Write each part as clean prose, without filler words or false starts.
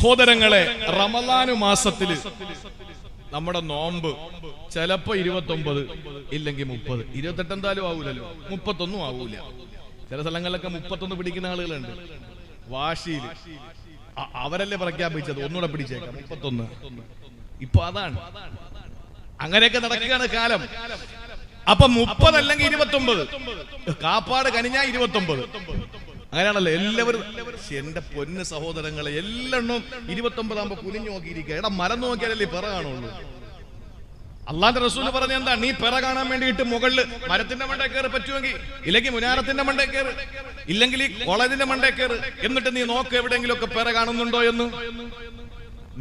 സഹോദരങ്ങളെ, റമളാൻ മാസത്തില് നമ്മുടെ നോമ്പ് ചിലപ്പോ 29 ഇല്ലെങ്കിൽ 30, 28 എന്തായാലും ആവൂലല്ലോ, 31 ആവൂല. ചില സ്ഥലങ്ങളിലൊക്കെ 31 പിടിക്കുന്ന ആളുകളുണ്ട്. വാശിയില് അവരല്ലേ പ്രഖ്യാപിച്ചത് ഒന്നുകൂടെ പിടിച്ചേക്കാം 31. ഇപ്പൊ അതാണ്, അങ്ങനെയൊക്കെ നടക്കുകയാണ് കാലം. അപ്പൊ 30 അല്ലെങ്കിൽ 29, കാപ്പാട് കനിഞ്ഞാ 29. അങ്ങനെയാണല്ലോ എല്ലാവരും. എന്റെ പൊന്ന് സഹോദരങ്ങളെ, എല്ലെണ്ണം 29 ആകുമ്പോ കുനിഞ്ഞു നോക്കിയിരിക്കുക. എടാ, മരം നോക്കിയാലല്ലേ പിറ കാണുള്ളൂ. അള്ളാന്റെ റസൂല് പറഞ്ഞ എന്താ? നീ പിറ കാണാൻ വേണ്ടിയിട്ട് മുകളിൽ മരത്തിന്റെ മണ്ടേ കയറി, പറ്റുമെങ്കിൽ, ഇല്ലെങ്കിൽ മുനാരത്തിന്റെ മണ്ടേ കയറി, ഇല്ലെങ്കിൽ ഈ കോളേജിന്റെ മണ്ടേ കയറി, എന്നിട്ട് നീ നോക്ക് എവിടെയെങ്കിലും ഒക്കെ പിറ കാണുന്നുണ്ടോ എന്ന്.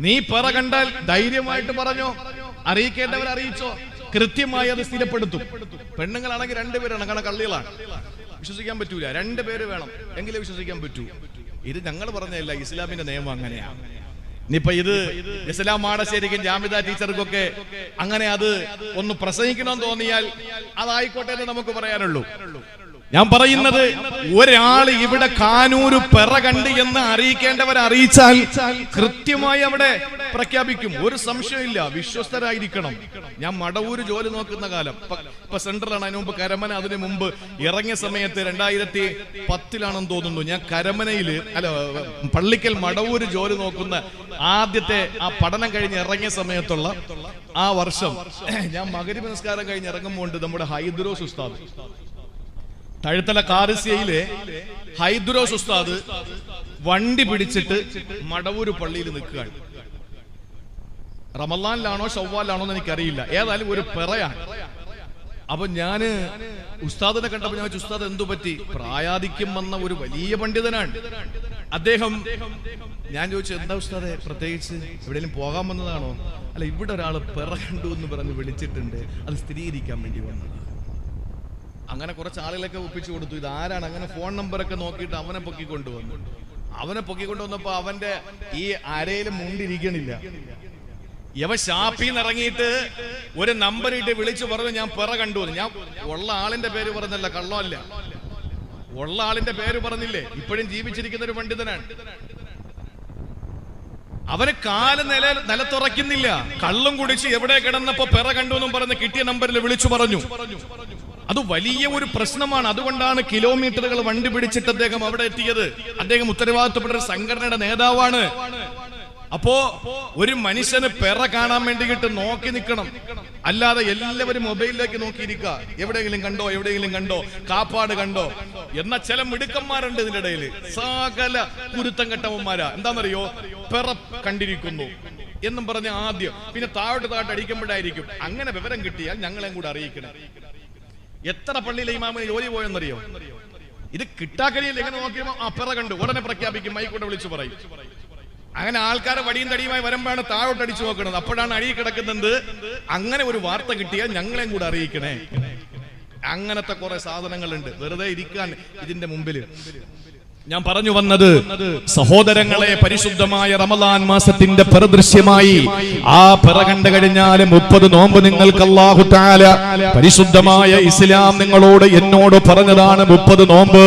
നീ പിറ കണ്ടാൽ ധൈര്യമായിട്ട് പറഞ്ഞോ, അറിയിക്കേണ്ടവർ അറിയിച്ചോ, കൃത്യമായി അത് സ്ഥിരപ്പെടുത്തും. പെണ്ണുങ്ങളാണെങ്കിൽ 2 പേരാണ്, കാരണം കള്ളികളാണ്, വിശ്വസിക്കാൻ പറ്റൂല. 2 പേര് വേണം എങ്കിലേ വിശ്വസിക്കാൻ പറ്റൂ. ഇത് ഞങ്ങൾ പറഞ്ഞതല്ല, ഇസ്ലാമിന്റെ നിയമം അങ്ങനെയാണ്. ഇനിയിപ്പൊ ഇത് ഇസ്ലാം മാടശ്ശേരിക്കും ജാമിദ ടീച്ചർക്കൊക്കെ അങ്ങനെ അത് ഒന്ന് പ്രസംഗിക്കണമെന്ന് തോന്നിയാൽ അതായിക്കോട്ടെ എന്ന് നമുക്ക് പറയാനുള്ളൂ. ഞാൻ പറയുന്നത്, ഒരാൾ ഇവിടെ കാനൂര് പിറ കണ്ട് എന്ന് അറിയിക്കേണ്ടവരെ അറിയിച്ചാൽ കൃത്യമായി അവിടെ പ്രഖ്യാപിക്കും, ഒരു സംശയമില്ല. വിശ്വസ്തരായിരിക്കണം. ഞാൻ മടവൂര് ജോലി നോക്കുന്ന കാലം, ഇപ്പൊ സെൻട്രലാണ്, അതിന് മുമ്പ് കരമന, അതിന് മുമ്പ് ഇറങ്ങിയ സമയത്ത് 2010 തോന്നുന്നു, ഞാൻ കരമനയില് പള്ളിക്കൽ മടവൂര് ജോലി നോക്കുന്ന ആദ്യത്തെ ആ പഠനം കഴിഞ്ഞ് ഇറങ്ങിയ സമയത്തുള്ള ആ വർഷം, ഞാൻ മഗ്‌രിബ് നിസ്കാരം കഴിഞ്ഞ് ഇറങ്ങുമ്പോൾ നമ്മുടെ ഹൈദ്രോസ് ഉസ്താദ്, തഴുത്തല കാറിസിയയിലെ ഹൈദ്രോസ് ഉസ്താദ് വണ്ടി പിടിച്ചിട്ട് മടവൂര് പള്ളിയിൽ നിൽക്കുകയാണ്. റമളാനിലാണോ ശവ്വാലിലാണോ എന്ന് എനിക്കറിയില്ല, ഏതായാലും ഒരു പിറയാണ്. അപ്പൊ ഞാന് ഉസ്താദിനെ കണ്ടപ്പോ ഞാൻ, ഉസ്താദ് എന്തു പറ്റി? പ്രായാധിക്യം വന്ന ഒരു വലിയ പണ്ഡിതനാണ് അദ്ദേഹം. ഞാൻ ചോദിച്ചു, എന്താ ഉസ്താദെ പ്രത്യേകിച്ച്, എവിടെയെങ്കിലും പോകാൻ വന്നതാണോ? അല്ല, ഇവിടെ ഒരാൾ പിറ കണ്ടു എന്ന് പറഞ്ഞ് വിളിച്ചിട്ടുണ്ട്, അത് സ്ഥിരീകരിക്കാൻ വേണ്ടി വന്നത്. അങ്ങനെ കുറച്ച് ആളുകളൊക്കെ ഒപ്പിച്ചു കൊടുത്തു. ഇത് ആരാണ്? അങ്ങനെ ഫോൺ നമ്പറൊക്കെ നോക്കിയിട്ട് അവനെ പൊക്കിക്കൊണ്ടുവന്നു. അവനെ പൊക്കിക്കൊണ്ടുവന്നപ്പോ അവന്റെ ഈ അരയിലും മുണ്ടിരിക്കണില്ല. ഇവ ഷാപ്പിന്ന് ഇറങ്ങിയിട്ട് ഒരു നമ്പർ ഇട്ട് വിളിച്ചു പറഞ്ഞു, ഞാൻ പിറ കണ്ടു. ഞാൻ ഉള്ള ആളിന്റെ പേര് പറഞ്ഞല്ല, കള്ളമല്ല, ഉള്ള ആളിന്റെ പേര് പറഞ്ഞില്ലേ. ഇപ്പോഴും ജീവിച്ചിരിക്കുന്ന ഒരു പണ്ഡിതനാണ്. അവന് കാല് നിലത്തുറയ്ക്കുന്നില്ല. കള്ളും കുടിച്ച് എവിടെ കിടന്നപ്പോ പിറ കണ്ടു എന്നും പറഞ്ഞ് കിട്ടിയ നമ്പറിൽ വിളിച്ചു പറഞ്ഞു. അത് വലിയ ഒരു പ്രശ്നമാണ്. അതുകൊണ്ടാണ് കിലോമീറ്ററുകൾ വണ്ടി പിടിച്ചിട്ട് അദ്ദേഹം അവിടെ എത്തിയത്. അദ്ദേഹം ഉത്തരവാദിത്തപ്പെട്ട ഒരു സംഘടനയുടെ നേതാവാണ്. അപ്പോ ഒരു മനുഷ്യന് പിറ കാണാൻ വേണ്ടിയിട്ട് നോക്കി നിൽക്കണം, അല്ലാതെ എല്ലാവരും മൊബൈലിലേക്ക് നോക്കിയിരിക്കുക. എവിടെയെങ്കിലും കണ്ടോ, എവിടെയെങ്കിലും കണ്ടോ, കാപ്പാട് കണ്ടോ എന്ന ചില മിടുക്കന്മാരുണ്ട് ഇതിന്റെ ഇടയിൽ. സകല കുരുത്തം കെട്ടവന്മാരാ. എന്താണെന്നറിയോ? പിറ കണ്ടിരിക്കുന്നു എന്നും പറഞ്ഞ് ആദ്യം, പിന്നെ താഴോട്ട് അടിക്കുമ്പോഴായിരിക്കും. അങ്ങനെ വിവരം കിട്ടിയാൽ ഞങ്ങളെയും കൂടെ അറിയിക്കണം. എത്ര പള്ളിയിലെ ഇമാമിന് ജോലി പോയെന്നറിയോ? ഇത് കിട്ടാക്കനിയിൽ എങ്ങനെ നോക്കിയപ്പോ ആ പിറ കണ്ടു, ഉടനെ പ്രഖ്യാപിക്കും, മൈക്കൂടെ വിളിച്ചു പറയും. അങ്ങനെ ആൾക്കാരെ വടിയും തടിയുമായി വരുമ്പോഴാണ് താഴോട്ട് അടിച്ചു നോക്കുന്നത്. അപ്പോഴാണ് അടിയിൽ കിടക്കുന്നത്. അങ്ങനെ ഒരു വാർത്ത കിട്ടിയാൽ ഞങ്ങളെയും കൂടെ അറിയിക്കണേ. അങ്ങനത്തെ കുറെ സാധനങ്ങളുണ്ട്. വെറുതെ ഇരിക്കാൻ ഇതിന്റെ മുമ്പിൽ. ഞാൻ പറഞ്ഞു വന്നത്, സഹോദരങ്ങളെ, പരിശുദ്ധമായ റമളാൻ മാസത്തിന്റെ പരിദൃശ്യമായി ആ പിറ കണ്ടു കഴിഞ്ഞാൽ 30 നോമ്പ് നിങ്ങൾക്ക് അല്ലാഹു തആല പരിശുദ്ധമായ ഇസ്ലാം നിങ്ങളോട് എന്നോട് പറഞ്ഞതാണ്. 30 നോമ്പ്.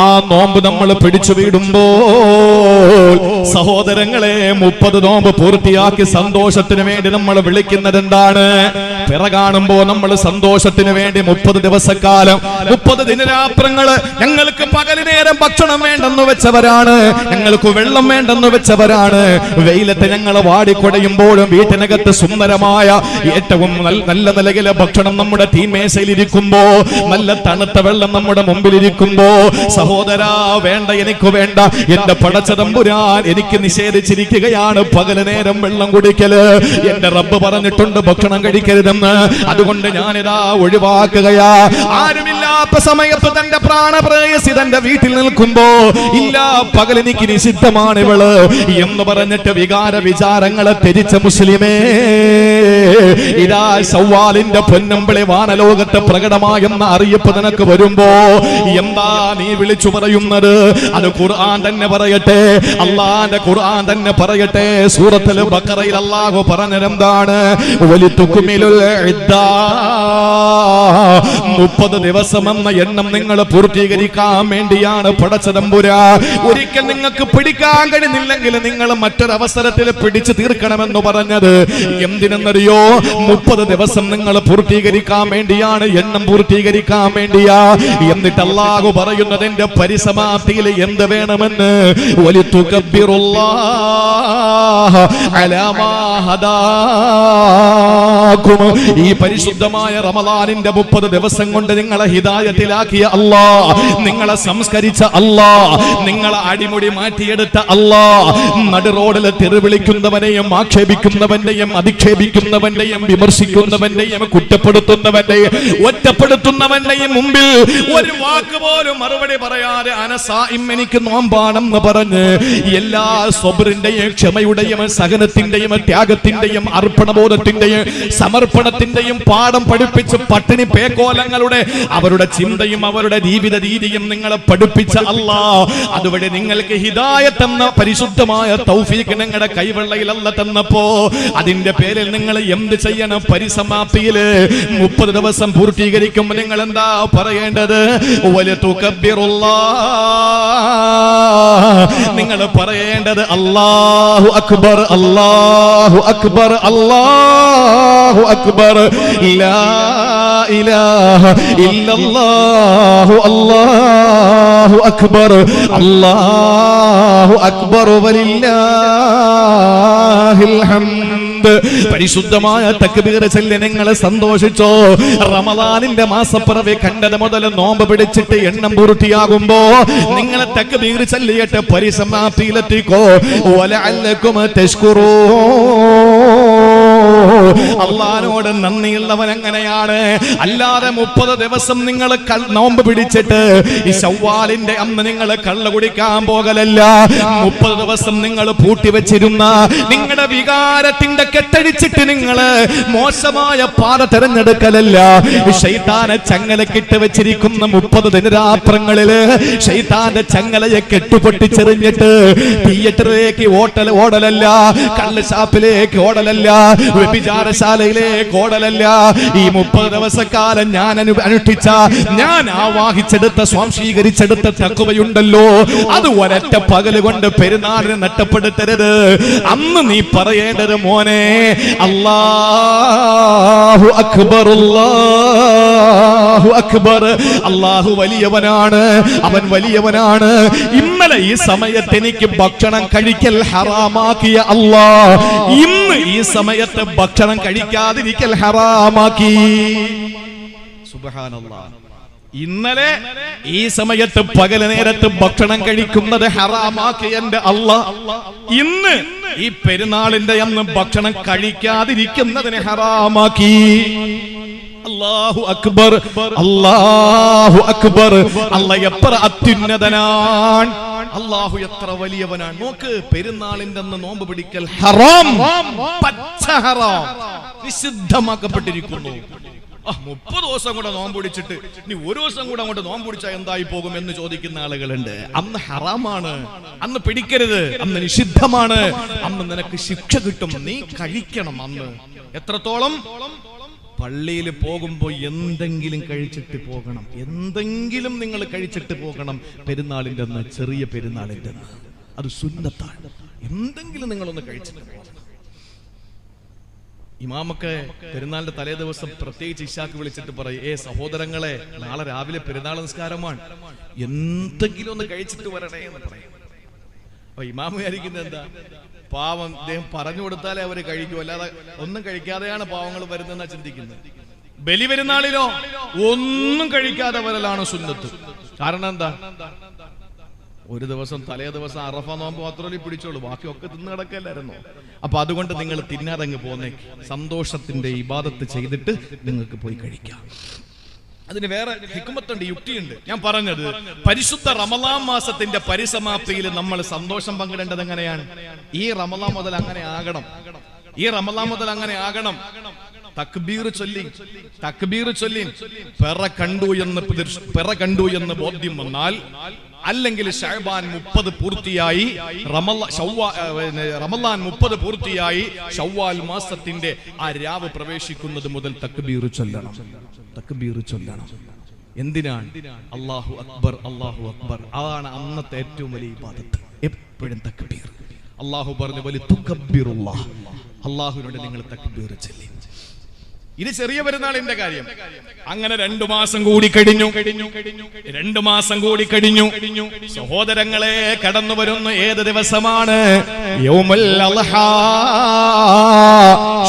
ആ നോമ്പ് നമ്മൾ പിടിച്ചു വീടുമ്പോൾ സഹോദരങ്ങളെ, 30 നോമ്പ് പൂർത്തിയാക്കി സന്തോഷത്തിന് വേണ്ടി നമ്മൾ വിളിക്കുന്നത് എന്താണ്? പിറ കാണുമ്പോ നമ്മൾ സന്തോഷത്തിന് വേണ്ടി 30 ദിവസക്കാലം, 30 ദിനരാത്രങ്ങള് ഞങ്ങൾക്ക് പകല് നേരം ഭക്ഷണം വേണ്ടെന്ന് വെച്ചവരാണ്, ഞങ്ങൾക്ക് വെള്ളം വേണ്ടെന്ന് വെച്ചവരാണ്. വെയിലത്ത് ഞങ്ങൾ വാടിക്കൊടയുമ്പോഴും വീട്ടിനകത്ത് സുന്ദരമായ ഏറ്റവും നല്ല നിലയിലെ ഭക്ഷണം നമ്മുടെ തീമേശയിൽ ഇരിക്കുമ്പോ, നല്ല തണുത്ത വെള്ളം നമ്മുടെ മുമ്പിൽ ഇരിക്കുമ്പോ, സഹോദരാ വേണ്ട, എനിക്ക് വേണ്ട, എന്റെ പടച്ചതമ്പുരാൻ എനിക്ക് നിഷേധിച്ചിരിക്കുകയാണ് പകല് നേരം വെള്ളം കുടിക്കല്. എന്റെ റബ്ബ് പറഞ്ഞിട്ടുണ്ട് ഭക്ഷണം കഴിക്കരുതെന്ന്. അതുകൊണ്ട് ഞാനിതാ ഒഴിവാക്കുകയാ. ആരുമില്ലാത്ത സമയത്ത് തന്റെ പ്രാണപ്രേയസി തന്റെ വീട്ടിൽ നിൽക്കുമ്പോ, ഇല്ല പകൽ എനിക്ക് നിഷിദ്ധമാണ് ഇവള് എന്ന് പറഞ്ഞിട്ട് വികാര വിചാരങ്ങളെ ത്യജിച്ച മുസ്ലിമേ, ഇതാ ശവ്വാലിന്റെ പൊന്നമ്പിളി വാനലോകത്ത് പ്രകടമായെന്ന അറിയിപ്പ് നിനക്ക് വരുമ്പോ എന്താ നീ വിളിച്ചു പറയുന്നത്? അത് ഖുർആൻ തന്നെ പറയട്ടെ, അള്ളാന്റെ ഖുർആൻ തന്നെ പറയട്ടെ. സൂറത്തുൽ ബഖറയിൽ അല്ലാഹു പറഞ്ഞതെന്താണ്? വലിതുക്മിലുൽ ഇദ്ദ, 30 ദിവസം ദിവസമെന്ന എണ്ണം നിങ്ങൾ പൂർത്തീകരിക്കാൻ വേണ്ടിയാണ് പടച്ചതമ്പുരാ. ഒരിക്കൽ നിങ്ങൾക്ക് പിടിക്കാൻ കഴിയുന്നില്ലെങ്കിൽ നിങ്ങൾ മറ്റൊരവസരത്തിൽ പിടിച്ചു തീർക്കണമെന്ന് പറഞ്ഞത് എന്തിനെന്നറിയോ? 30 ദിവസം നിങ്ങൾ പൂർത്തീകരിക്കാൻ വേണ്ടിയാണ്, എണ്ണം പൂർത്തീകരിക്കാൻ വേണ്ടിയാ. എന്നിട്ട് അല്ലാഹു പറയുന്നതിന്റെ പരിസമാപ്തിയിൽ എന്ത് വേണമെന്ന്? വലിതുകബ്ബിറുല്ലാഹ അലാ മാ ഹദാകും. ഈ പരിശുദ്ധമായ റമളാനിന്റെ 30 ദിവസം കൊണ്ട് നിങ്ങളെ ഹിദായത്തിലാക്കിയ അല്ലാഹ്, നിങ്ങളെ സംസ്കരിച്ച അല്ലാഹ്, നിങ്ങളെ അടിമുടി മാറ്റിയെടുത്ത അല്ലാഹ്, നടു റോഡിൽ തെറിവിളിക്കുന്നവനെയും ആക്ഷേപിക്കുന്നവന്റെയും അധിക്ഷേപിക്കുന്നവന്റെയും വിമർശിക്കുന്നവന്റെയും കുറ്റപ്പെടുത്തുന്നവന്റെയും ഒറ്റപ്പെടുത്തുന്നവന്റെയും മുമ്പിൽ ഒരു വാക്ക് പോലും മറുപടി പറയാതെ അനസായിം, എനിക്ക് നോമ്പാണെന്ന് പറഞ്ഞ് എല്ലാ സ്വബ്റിന്റെയും ക്ഷമയുടെയും സഹനത്തിന്റെയും ത്യാഗത്തിന്റെയും അർപ്പണബോധത്തിന്റെയും സമർപ്പണത്തിന്റെയും പാഠം പഠിപ്പിച്ച് പട്ടിണി പേക്കോലങ്ങളുടെ അവരുടെ ചിന്തയും അവരുടെ ജീവിത രീതിയും നിങ്ങളെ പഠിപ്പിച്ച അല്ലാഹ്, അതുവഴി നിങ്ങൾക്ക് ഹിദായത്ത് എന്ന പരിശുദ്ധമായ തൗഫീഖ് നിങ്ങളുടെ കൈവെള്ളയിൽ അല്ലാഹ് തന്നപ്പോ അതിന്റെ പേരിൽ നിങ്ങൾ എന്ത് ചെയ്യണം? പരിസമാപ്തിയിൽ 30 ദിവസം പൂർത്തീകരിക്കുമ്പോൾ നിങ്ങൾ എന്താ പറയേണ്ടത്? നിങ്ങൾ പറയേണ്ടത് അല്ലാഹു അക്ബർ, അല്ലാഹു അക്ബർ, അല്ലാഹു അക്ബർ, ലാ ഇലാഹ ഇല്ലല്ലാഹു, അല്ലാഹു അക്ബർ, അല്ലാഹു അക്ബർ, വലില്ലാഹിൽ ഹംദ്. പരിശുദ്ധമായ തക്ബീർ ചൊല്ലി നിങ്ങൾ സന്തോഷിച്ചോ? റമളാനിന്റെ മാസപ്പിറവി കണ്ടത് മുതൽ നോമ്പ് പിടിച്ചിട്ട് എണ്ണം പൂർത്തിയാകുമ്പോ നിങ്ങൾ തക്ബീർ ചൊല്ലിയിട്ട് പരിസമാപ്തിയിലെത്തിക്കോ. വലഅല്ലകും തശ്കുറൂൻ. അല്ലാഹുവോട് നന്ദിയുള്ളവൻ അങ്ങനെയാണ്. അല്ലാതെ 30 ദിവസം നിങ്ങൾ നോമ്പ് പിടിച്ചിട്ട് ഈ ശവ്വാലിന്റെ അന്ന് നിങ്ങൾ കള്ള് കുടിക്കാൻ പോകലല്ല. 30 ദിവസം നിങ്ങൾ പൂട്ടിവെച്ചിരുന്ന നിങ്ങളുടെ വികാരത്തിന്റെ കെട്ടഴിച്ചിട്ട് നിങ്ങൾ മോശമായ പാത തെരഞ്ഞെടുക്കലല്ല. ശൈത്താനെ ചങ്ങലക്കിട്ട് വെച്ചിരിക്കുന്ന 30 ദിനരാത്രങ്ങളില് ശൈത്താന്റെ ചങ്ങലയെ കെട്ടുപൊട്ടിച്ചെറിഞ്ഞിട്ട് തിയേറ്ററിലേക്ക് ഓടലല്ല, കള്ള് ഷാപ്പിലേക്ക് ഓടലല്ല, വ്യഭിചാരശാലയിലേക്ക് ഓടലല്ല. ഈ 30 ദിവസക്കാലം ഞാൻ അനുഷ്ഠിച്ച, ഞാൻ ആവാഹിച്ചെടുത്ത, സ്വാംശീകരിച്ചെടുത്ത തഖ്വയുണ്ടല്ലോ, അത് ഒരൊറ്റ പകല് കൊണ്ട് പെരുന്നാളിന് നഷ്ടപ്പെടുത്തരുത്. അന്ന് നീ പറയേണ്ടത് മോനെ അല്ലാഹു അക്ബർ, അല്ലാഹു അക്ബർ, അല്ലാഹു വലിയവനാണ്, അവൻ വലിയവനാണ്. ഇന്നലെ ഈ സമയത്ത് എനിക്ക് ഭക്ഷണം കഴിക്കൽ ഹറാമാക്കിയ അല്ലാഹ് ഇന്ന് ഈ സമയത്ത് ഭക്ഷണം കഴിക്കാതിരിക്കൽ ഹറാമാക്കി. സുബ്ഹാനല്ലാഹ്. ഇന്നലെ ഈ സമയത്ത് പകൽ നേരത്ത് ഭക്ഷണം കഴിക്കുന്നത് ഹറാമാക്കി എന്റെ അല്ലാഹ് ഇന്ന് ഈ പെരുന്നാളിന്റെ അന്ന് ഭക്ഷണം കഴിക്കാതിരിക്കുന്നതിനെ ഹറാമാക്കി. അല്ലാഹു അക്ബർ, അല്ലാഹു അക്ബർ. അല്ലാഹ് എത്ര അത്യുന്നതനാണ്, അല്ലാഹു എത്ര വലിയവനാണ്. നോക്ക്, പെരുന്നാളിന്റെ അന്ന് നോമ്പ് പിടിക്കൽ ഹറാം, പച്ച ഹറാം, നിഷിദ്ധമാക്കപ്പെട്ടിരിക്കുന്നു. 30 ദിവസം കൂടെ നോമ്പ് പിടിച്ചിട്ട് ഇനി ഒരു ദിവസം കൂടെ അങ്ങോട്ട് നോമ്പ് പിടിച്ചാൽ എന്തായി പോകും എന്ന് ചോദിക്കുന്ന ആളുകളുണ്ട്. അന്ന് ഹറാമാണ്, അന്ന് പിടിക്കരുത്, അന്ന് നിഷിദ്ധമാണ്, അന്ന് നിനക്ക് ശിക്ഷ കിട്ടും, നീ കഴിക്കണം. അന്ന് എത്രത്തോളം? പള്ളിയിൽ പോകുമ്പോ എന്തെങ്കിലും കഴിച്ചിട്ട് പോകണം, എന്തെങ്കിലും നിങ്ങൾ കഴിച്ചിട്ട് പോകണം. പെരുന്നാളിന്റെ അന്ന്, ചെറിയ പെരുന്നാളിന്റെ അന്ന് അത് സുന്നത്താണ്. എന്തെങ്കിലും നിങ്ങളൊന്ന് കഴിച്ചിട്ട് പോകണം. ഇമാമൊക്കെ പെരുന്നാളിന്റെ തലേ ദിവസം പ്രത്യേകിച്ച് ഇശാക്ക് വിളിച്ചിട്ട് പറയും, സഹോദരങ്ങളെ, നാളെ രാവിലെ പെരുന്നാൾ നിസ്കാരമാണ്, എന്തെങ്കിലും ഒന്ന് കഴിച്ചിട്ട് വരണേ എന്ന് പറയും. അപ്പൊ ഇമാമ വിചാരിക്കുന്നത് എന്താ? പാവം, അദ്ദേഹം പറഞ്ഞു കൊടുത്താലേ അവര് കഴിക്കൂ, അല്ലാതെ ഒന്നും കഴിക്കാതെയാണ് പാവങ്ങൾ വരുന്നതെന്നാ ചിന്തിക്കുന്നത്. ബലി പെരുന്നാളിലോ ഒന്നും കഴിക്കാതെ വരലാണ് സുന്നത്ത്. കാരണം എന്താ? ഒരു ദിവസം, തലേ ദിവസം അറഫ നോമ്പ് മാത്രമേ പിടിച്ചോളൂ, ബാക്കിയൊക്കെ തിന്നു കിടക്കല്ലായിരുന്നു. അപ്പൊ അതുകൊണ്ട് നിങ്ങൾ തിന്നാതങ്ങ് പോന്നേ, സന്തോഷത്തിന്റെ ഇബാദത്ത് ചെയ്തിട്ട് നിങ്ങൾക്ക് പോയി കഴിക്കാം. അതിന് വേറെ ഹിക്മത്തുണ്ട്, യുക്തിയുണ്ട്. ഞാൻ പറഞ്ഞത് പരിശുദ്ധ റമളാൻ മാസത്തിന്റെ പരിസമാപ്തിയിൽ നമ്മൾ സന്തോഷം പങ്കിടേണ്ടത് എങ്ങനെയാണ്? ഈ റമളാൻ മുതൽ അങ്ങനെ ആകണം, ഈ റമളാൻ മുതൽ അങ്ങനെ ആകണം. തക്ബീർ ചൊല്ലി പിറ കണ്ടു എന്ന് ബോധ്യം വന്നാൽ, അല്ലെങ്കിൽ ശഅബാൻ 30 പൂർത്തിയായി, റമളാൻ 30 പൂർത്തിയായി, ശവ്വാൽ മാസത്തിന്റെ ആ രാവ് പ്രവേശിക്കുന്നത് മുതൽ തക്ബീർ ചൊല്ലണം. എന്തിനാണ്? അല്ലാഹു അക്ബർ, അല്ലാഹു അക്ബർ. അതാണ് അന്നത്തെ ഏറ്റവും വലിയ ഇബാദത്ത്. എപ്പോഴും തക്ബീർ. അല്ലാഹു പറഞ്ഞു വലി തുകബ്ബിറുല്ലാഹ്, അല്ലാഹുവിനോട് നിങ്ങൾ തക്ബീർ ചൊല്ലി. ഇത് ചെറിയ പെരുന്നാളിന്റെ കാര്യം. അങ്ങനെ 2 മാസം കൂടി കഴിഞ്ഞു. 2 മാസം കൂടി കഴിഞ്ഞു. സഹോദരങ്ങളെ, കടന്നു വരുന്ന ഏത് ദിവസമാണ്? യൗമുൽ അദ്ഹാ.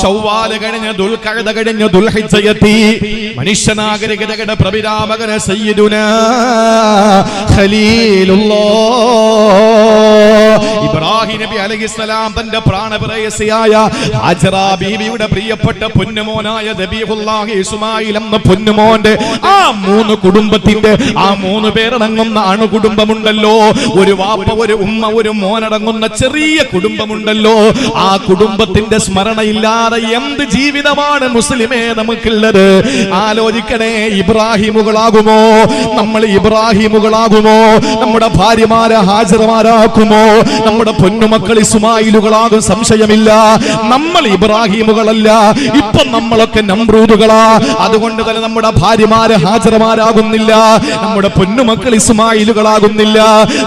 ശവ്വാൽ കഴിഞ്ഞ് ദുൽഖഅദ കഴിഞ്ഞ് ദുൽഹിജ്ജയത്തി. മനുഷ്യനാഗരികതയുടെ പ്രഭിരാമകന സയ്യിദുനാ ഖലീലുല്ലാഹ് ഇബ്രാഹിം നബി അലൈഹിസ്സലാം തന്റെ പ്രാണപ്രേയസിയായ ഹാജറ ബീവിയുടെ പ്രിയപ്പെട്ട പൊന്നുമോനായ ദബീഹുല്ലാഹി ഇസ്മായിൽ എന്ന പൊന്നുമോന്റെ ആ 3 കുടുംബത്തിന്റെ ആ 3 പേരടങ്ങുന്ന അണുകുടുംബമുണ്ടല്ലോ, ഒരു വാപ്പ, ഒരു ഉമ്മ, ഒരു മോനടങ്ങുന്ന ചെറിയ കുടുംബമുണ്ടല്ലോ, ആ കുടുംബത്തിന്റെ സ്മരണയില്ലാതെ എന്ത് ജീവിതമാണ് മുസ്ലിമേ നമുക്കുള്ളത്? ആലോചിക്കണേ. ഇബ്രാഹിമുകളാകുമോ നമ്മൾ? ഇബ്രാഹിമുകളാകുമോ? നമ്മുടെ ഭാര്യമാരെ ഹാജറമാരാക്കുമോ? നമ്മുടെ പൊന്നുമക്കൾ ഇസ്മായിലുകളാകും, സംശയമില്ല. നമ്മൾ ഇബ്രാഹിമുകളല്ല. ഇപ്പൊ നമ്മളൊക്കെ നമ്രൂദുകളാ. അതുകൊണ്ട് തന്നെ നമ്മുടെ ഭാര്യമാര് ഹാജറമാരാകുന്നില്ല, നമ്മുടെ പൊന്നുമക്കൾ ഇസ്മായിലുകളാകുന്നില്ല.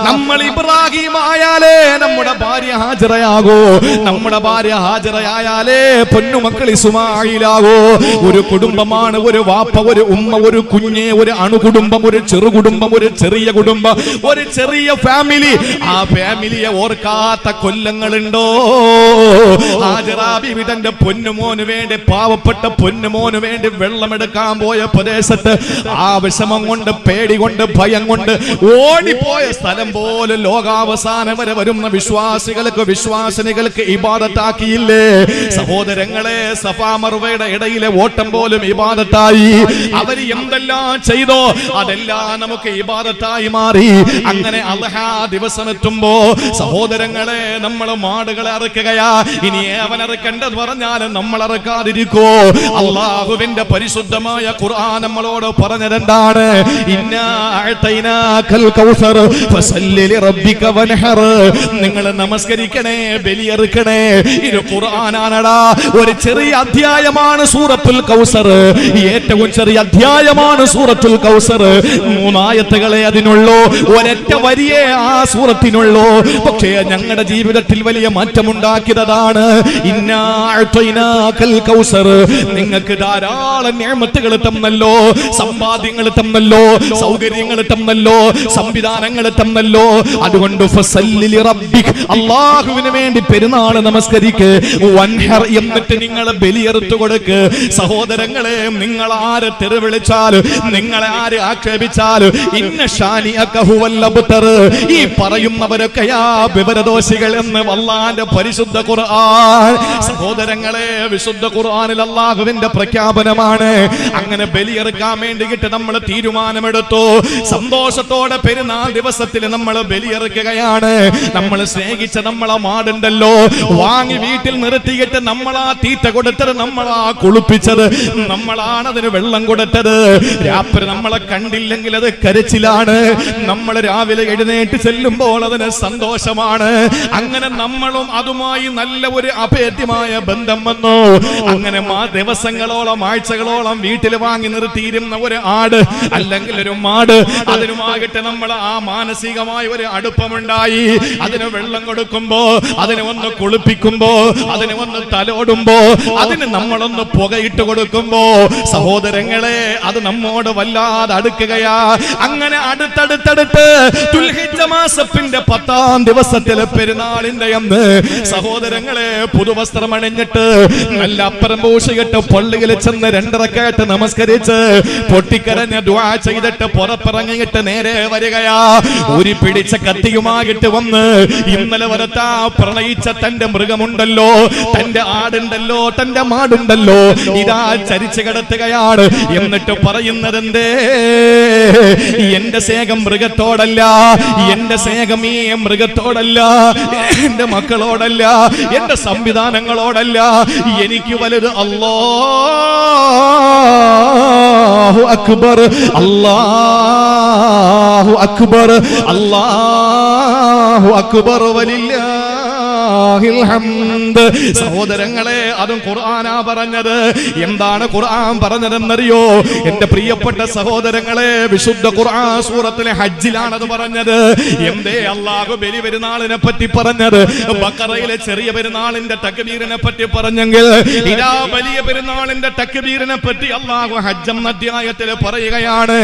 നമ്മൾ ഇബ്രാഹിം ആയാലേ നമ്മുടെ ഭാര്യ ഹാജറയാകൂ, നമ്മുടെ ഭാര്യ ഹാജറയായാലേ പൊന്നുമക്കൾ ഇസ്മായിലാകൂ. ഒരു കുടുംബമാണ്, ഒരു വാപ്പ, ഒരു ഉമ്മ, ഒരു കുഞ്ഞ്, ഒരു അണുകുടുംബം, ഒരു ചെറുകുടുംബം, ഒരു ചെറിയ കുടുംബം, ഒരു ചെറിയ ഫാമിലി. ആ ഫാമിലിയെ ഓർക്കാത്ത കൊല്ലങ്ങളുണ്ടോ? ഹാജറ ബീവി തന്റെ പൊന്നുമോന് വേണ്ടി, പാവപ്പെട്ട പൊന്നുമോന് വേണ്ടി വെള്ളമെടുക്കാൻ പോയ പ്രദേശത്ത് ആ വിഷമം കൊണ്ട്, പേടി കൊണ്ട്, ഭയം കൊണ്ട് ഓടിപ്പോയ സ്ഥലം പോലെ ലോകാവസാനം വരെ വരുന്ന വിശ്വാസികൾക്ക്, വിശ്വാസിനികൾക്ക് ഇബാദത്താക്കിയില്ലേ സഹോദരങ്ങളെ? സഫാ മർവയുടെ ഇടയിലെ ഓട്ടം പോലും ഇബാദത്തായി. അവര് എന്തെല്ലാം ചെയ്തോ അതെല്ലാം നമുക്ക് ഇബാദത്തായി മാറി. അങ്ങനെ അദ്ഹാ ദിവസം എത്തുമ്പോ സഹോദരങ്ങളെ, നമ്മൾ മാടുകളെ അറുക്കുകയാ. ഇനി ഏവനറുക്കണ്ടെന്ന് പറഞ്ഞാലും നമ്മൾ അറുക്കാതിരിക്കോ? അല്ലാഹുവിന്റെ പരിശുദ്ധമായ ഖുർആൻ നമ്മളോട് പറഞ്ഞതെന്താണ്? ഇന്നാ അഅതൈനാകൽ കൗസർ ഫസല്ലി ലിറബ്ബിക വൻഹർ. നിങ്ങൾ നമസ്കരിക്കണേ, ബലിയറുക്കണേ. ഇത് ഖുർആനാണടാ. ഒരു ചെറിയ അധ്യായമാണ് സൂറത്തുൽ കൗസർ. ഏറ്റവും ചെറിയ അധ്യായമാണ് സൂറത്തുൽ കൗസർ. 3 ആയത്തുകളെ അതിനുള്ളൂ, ഒരൊറ്റ വരിയെ ആ സൂറത്തിനുള്ളൂ. പക്ഷേ ഞങ്ങളുടെ ജീവിതത്തിൽ വലിയ മാറ്റമുണ്ടാക്കിയതാണ്. ഇന്നാ അഅതൈനാകൽ കൗസർ. നിങ്ങൾക്ക് ധാരാളം നിഅമത്തുകൾ തന്നല്ലോ, സമ്പാദ്യങ്ങൾ തന്നല്ലോ, സൗകര്യങ്ങൾ തന്നല്ലോ, സംവിധാനങ്ങൾ തന്നല്ലോ. അതുകൊണ്ട് ഫസല്ലി ലിറബ്ബിക്, അല്ലാഹുവിന് വേണ്ടി പെരുന്നാൾ നമസ്കരിക്ക്. വൻഹർ, എന്നിട്ട് നിങ്ങൾ ബലിയറുത്തു കൊടുക്ക്. സഹോദരങ്ങളെ, നിങ്ങൾ ആര് തെറി വിളിച്ചാൽ, നിങ്ങളെ ആര് ആക്ഷേപിച്ചാൽ, ഇന്ന ഷാനിഅക ഹുവൽ അബ്തർ, ഈ പറയുന്നവരൊക്കെയാ വിവരദോഷികൾ എന്ന് അല്ലാഹുവിന്റെ പരിശുദ്ധ ഖുർആൻ. സഹോദരങ്ങളെ, വിശുദ്ധ ഖുർആനിൽ അല്ലാഹുവിന്റെ പ്രഖ്യാപനമാണ്. അങ്ങനെ ബലിയെറുക്കാൻ വേണ്ടിയിട്ട് നമ്മൾ തീരുമാനമെടുത്തു. സന്തോഷത്തോടെ പെരുന്നാൾ ദിവസത്തിൽ നമ്മൾ ബലിയെറുക്കുകയാണ്. നമ്മൾ സ്നേഹിച്ച നമ്മളെ മാടുണ്ടല്ലോ, വാങ്ങി വീട്ടിൽ നിർത്തിയിട്ട് നമ്മളാ തീറ്റ കൊടുത്തത്, നമ്മളാ കുളിപ്പിച്ചത്, നമ്മളാണ് അതിന് വെള്ളം കൊടുത്തത്. രാത്രി നമ്മളെ കണ്ടില്ലെങ്കിൽ അത് കരച്ചിലാണ്, നമ്മൾ രാവിലെ എഴുന്നേറ്റ് ചെല്ലുമ്പോൾ അതിന് സന്തോഷമാണ്. അങ്ങനെ നമ്മളും അതുമായി നല്ല ഒരു അഭേദ്യമായ ബന്ധം വന്നു. അങ്ങനെ ദിവസങ്ങളോളം, ആഴ്ചകളോളം വീട്ടിൽ വാങ്ങി നിർത്തിയിരുന്ന ഒരു ആട് അല്ലെങ്കിൽ ഒരു മാട്, അതിനുമാകട്ടെ നമ്മൾ ആ മാനസികമായ ഒരു അടുപ്പമുണ്ടായി. അതിന് വെള്ളം കൊടുക്കുമ്പോ, അതിനെ ഒന്ന് കുളിപ്പിക്കുമ്പോ, അതിനെ ഒന്ന് തലോടുമ്പോ, അതിന് നമ്മളൊന്ന് പുകയിട്ട് കൊടുക്കുമ്പോ സഹോദരങ്ങളെ, അത് നമ്മോട് വല്ലാതെ അടുക്കുകയാ. അങ്ങനെ അടുത്തടുത്തടുത്ത് ദുൽഹിജ്ജ മാസത്തിന്റെ 10-ാം ദിവസത്തിലെ പെരുന്നാളിന്റെ അന്ന് സഹോദരങ്ങളെ, പുതുവസ്ത്രം അണിഞ്ഞിട്ട് നല്ല അപ്പരം പൂശിയിട്ട് പള്ളിയിൽ ചെന്ന് 2 റക്അത്ത് നമസ്കരിച്ച് പൊട്ടിക്കരഞ്ഞ് ദുആ ചെയ്തിട്ട് പുറത്തിറങ്ങിയിട്ട് നേരെ വരികയാ. ഊരി പിടിച്ച കത്തിയുമായിട്ട് വന്ന് ഇന്നലെ വരത്താ പ്രണയിച്ച തന്റെ മൃഗമുണ്ടല്ലോ, തന്റെ ആടുണ്ടല്ലോ, തന്റെ മാടുണ്ടല്ലോ, ഇതാ ചരിച്ചു കിടത്തുകയാണ്. എന്നിട്ട് പറയുന്നത് എന്തേ? എന്റെ സ്നേഹം മൃഗത്തോടല്ല, എന്റെ സ്നേഹം ഈ മൃഗത്തോടല്ല, എന്റെ മക്കളോടല്ല, എന്റെ സംവിധാനങ്ങളോടല്ല, എനിക്ക് വലുത് അല്ലാഹു അക്ബർ, അല്ലാഹു അക്ബർ, അല്ലാഹു അക്ബർ വലില്ലാ സഹോദരങ്ങളെ, അതും ഖുർആനാ പറഞ്ഞത്. എന്താണ് ഖുർആൻ പറഞ്ഞതെന്നറിയോ എന്റെ പ്രിയപ്പെട്ട സഹോദരങ്ങളെ? വിശുദ്ധ ഖുർആൻ സൂറത്തിലെ ഹജ്ജിലാണ് അത് പറഞ്ഞത്. എന്തേ അല്ലാഹു ബലി പെരുന്നാളിനെ പറ്റി പറഞ്ഞത്? ബഖറയിലെ ചെറിയ പെരുന്നാളിന്റെ തക്ബീറിനെ പറ്റി പറഞ്ഞെങ്കിൽ ഇതാ വലിയ പെരുന്നാളിന്റെ തക്ബീറിനെ പറ്റി അല്ലാഹു ഹജ്ജ് എന്ന അധ്യായത്തിൽ പറയുകയാണ്.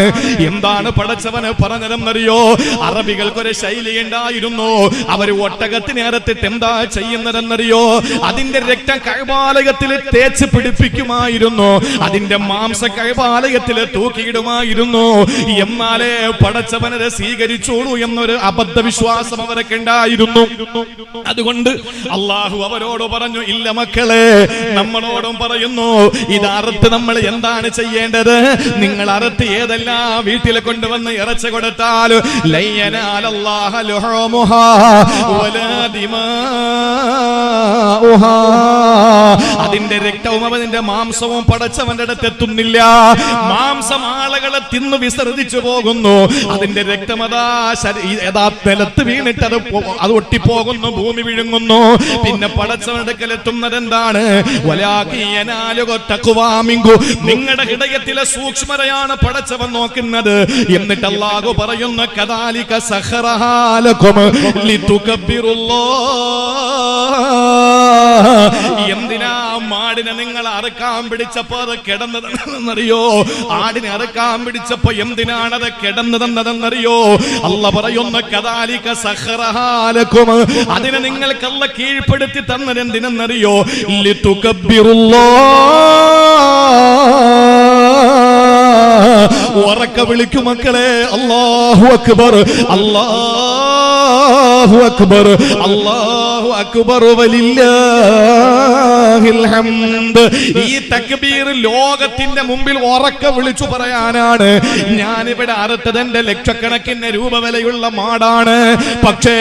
എന്താണ് പടച്ചവന് പറഞ്ഞതെന്നറിയോ? അറബികൾക്കൊരു ശൈലി ഉണ്ടായിരുന്നു. അവർ ഒട്ടകത്തിനെ അറുത്തിട്ട് എന്താ ചെയ്യുന്നതെന്നറിയോ? അതിന്റെ രക്തം കഅബാലയത്തിൽ തേച്ച് പിടിപ്പിക്കുമായിരുന്നു. അതിന്റെ മാംസ കഅബാലയത്തിൽ തൂക്കിയിടുമായിരുന്നു. എന്നാലേ പടച്ചവനത് സ്വീകരിച്ചോളൂ എന്നൊരു അബദ്ധ വിശ്വാസം അവരൊക്കെ ഉണ്ടായിരുന്നു. അതുകൊണ്ട് അള്ളാഹു അവരോട് പറഞ്ഞു, ഇല്ല മക്കളെ, നമ്മളോടും പറയുന്നു, ഇത് അറുത്ത് നമ്മൾ എന്താണ് ചെയ്യേണ്ടത്? നിങ്ങൾ അറുത്ത് ഏതെല്ലാം വീട്ടിൽ കൊണ്ടുവന്ന് ഇറച്ചി കൊടുത്താൽ അതിന്റെ രക്തവും അവന്റെ മാംസവും പടച്ചവന്റെ അടുത്ത് എത്തുന്നില്ല. മാംസം ആളുകളെ തിന്നു വിസർജിച്ചു പോകുന്നു. അതിന്റെ രക്തം യഥാ നിലത്ത് വീണിട്ട് അത് ഒട്ടിപ്പോകുന്നു, ഭൂമി വിഴുങ്ങുന്നു. പിന്നെ പടച്ചവന്റെ അടുക്കൽ എത്തുന്നത് എന്താണ്? നിങ്ങളുടെ ഹൃദയത്തിലെ സൂക്ഷ്മതയാണ് പടച്ചവൻ നോക്കുന്നത്. എന്നിട്ട് അല്ലാഹു പറയുന്നു, കദാലിക സഖറഹാ ലകും ലിതുകബ്ബിറുല്ലാഹ്. എന്തിനാ മാടിനെ നിങ്ങൾ അറുക്കാൻ പിടിച്ചപ്പോ അത് കിടന്നതെന്നറിയോ? ആടിനെ അറുക്കാൻ പിടിച്ചപ്പോ എന്തിനാണ് അത് കിടന്നതെന്നറിയോ? അല്ലാഹു പറയുന്നു, കദാലിക സഖറഹാ ലകും. അതിനെ നിങ്ങൾക്ക് അല്ലാഹു കീഴ്പ്പെടുത്തി തന്നത് എന്തിനെന്നറിയോ? ലിതുകബ്ബിറുല്ലാഹ്. ഉറക്കെ വിളിക്കു മക്കളെ, അല്ലാഹു അക്ബർ, അല്ലാഹു അക്ബർ, അല്ലാഹു അക്ബർ വലില്ലാഹിൽ ഹംദ്. ഈ തക്ബീർ ലോകത്തിന്റെ മുമ്പിൽ ഉറക്കെ വിളിച്ചു പറയാനാണ്. ഞാനിവിടെ അറുത്തത് എന്റെ ലക്ഷക്കണക്കിന് രൂപ വിലയുള്ള മാടാണ്. പക്ഷേ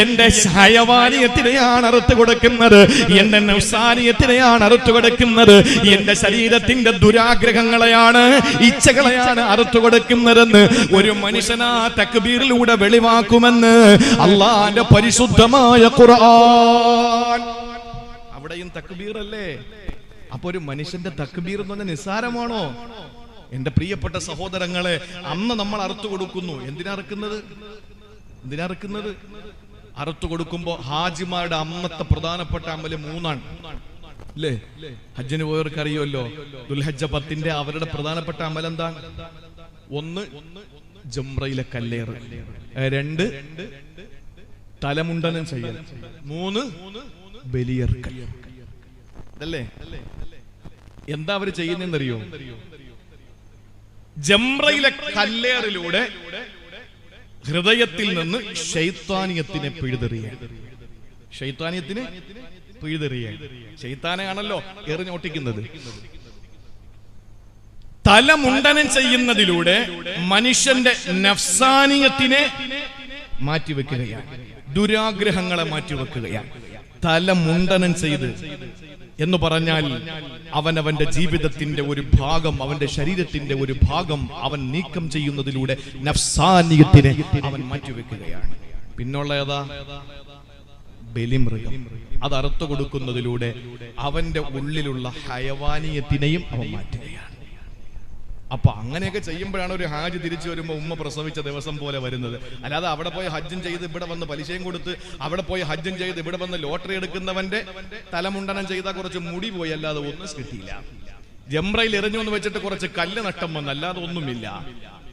എന്റെ ഹയവാനിയത്തിനെയാണ് അറുത്ത് കൊടുക്കുന്നത്, എന്റെ നഫ്സാനിയത്തിനെയാണ് അറുത്ത് കൊടുക്കുന്നത്, എന്റെ ശരീരത്തിന്റെ ദുരാഗ്രഹങ്ങളെയാണ്, ഇച്ഛകളെയാണ് അറുത്തു കൊടുക്കുന്നതെന്ന് ഒരു മനുഷ്യനാ തക്ബീറിലൂടെ വെളിവാക്കുമെന്ന് അല്ലാഹുവിന്റെ പരിശുദ്ധമായ ഖുർആൻ. അവിടെയും തക്ബീർ അല്ലേ? അപ്പൊ ഒരു മനുഷ്യന്റെ തക്ബീർ എന്ന് പറഞ്ഞാൽ നിസ്സാരമാണോ? എന്റെ പ്രിയപ്പെട്ട സഹോദരങ്ങളെ, അന്ന് നമ്മൾ അറുത്തു കൊടുക്കുന്നു. എന്തിനാ അറുക്കുന്നത്? അറുത്തു കൊടുക്കുമ്പോ ഹാജിമാരുടെ അന്നത്തെ പ്രധാനപ്പെട്ട അമല് 3 അല്ലേ? ഹജ്ജിന് പോയവർക്ക് അറിയുമല്ലോ. ദുൽഹജ്ജ 10 അവരുടെ പ്രധാനപ്പെട്ട അമൽ എന്താണ്? 1 ജംറയിലെ കല്ലേറ്, 2 തലമുണ്ടനം ചെയ്യൽ, 3 ബലിയർക്കൽ. അല്ലേ? എന്താ അവര് ചെയ്യുന്നറിയോ? ജംറയിലെ കല്ലേറിലൂടെ ഹൃദയത്തിൽ നിന്ന് ശൈത്താനിയത്തിനെ പിഴുതെറിയ. ശൈത്താനെയാണല്ലോ എറിഞ്ഞോട്ടിക്കുന്നത്. തലമുണ്ടനം ചെയ്യുന്നതിലൂടെ മനുഷ്യന്റെ നഫ്സാനിയത്തിനെ മാറ്റിവെക്കുകയാണ്, ദുരാഗ്രഹങ്ങളെ മാറ്റിവെക്കുകയാണ്. തലമുണ്ടനം ചെയ്ത് എന്ന് പറഞ്ഞാൽ അവനവന്റെ ജീവിതത്തിന്റെ ഒരു ഭാഗം, അവന്റെ ശരീരത്തിന്റെ ഒരു ഭാഗം അവൻ നീക്കം ചെയ്യുന്നതിലൂടെ നഫ്സാനിയത്തിനെ അവൻ മാറ്റിവെക്കുകയാണ്. പിന്നുള്ള ഏതാ? ബലിമൃഗം. അത് അറുത്തു കൊടുക്കുന്നതിലൂടെ അവന്റെ ഉള്ളിലുള്ള ഹയവാനിയത്തിനെയും അവൻ മാറ്റുകയാണ്. അപ്പൊ അങ്ങനെയൊക്കെ ചെയ്യുമ്പോഴാണ് ഒരു ഹാജ് തിരിച്ചു വരുമ്പോ ഉമ്മ പ്രസവിച്ച ദിവസം പോലെ വരുന്നത്. അല്ലാതെ അവിടെ പോയി ഹജ്ജും ചെയ്ത് ഇവിടെ വന്ന് പലിശയും കൊടുത്ത്, അവിടെ പോയി ഹജ്ജും ചെയ്ത് ഇവിടെ വന്ന് ലോട്ടറി എടുക്കുന്നവന്റെ തലമുണ്ടനം ചെയ്താൽ കുറച്ച് മുടി പോയി, അല്ലാതെ ഒന്നും കിട്ടിയില്ല. ജംറയിൽ എറിഞ്ഞു എന്ന് വെച്ചിട്ട് കുറച്ച് കല്ല് നഷ്ടം വന്ന്, അല്ലാതെ ഒന്നുമില്ല.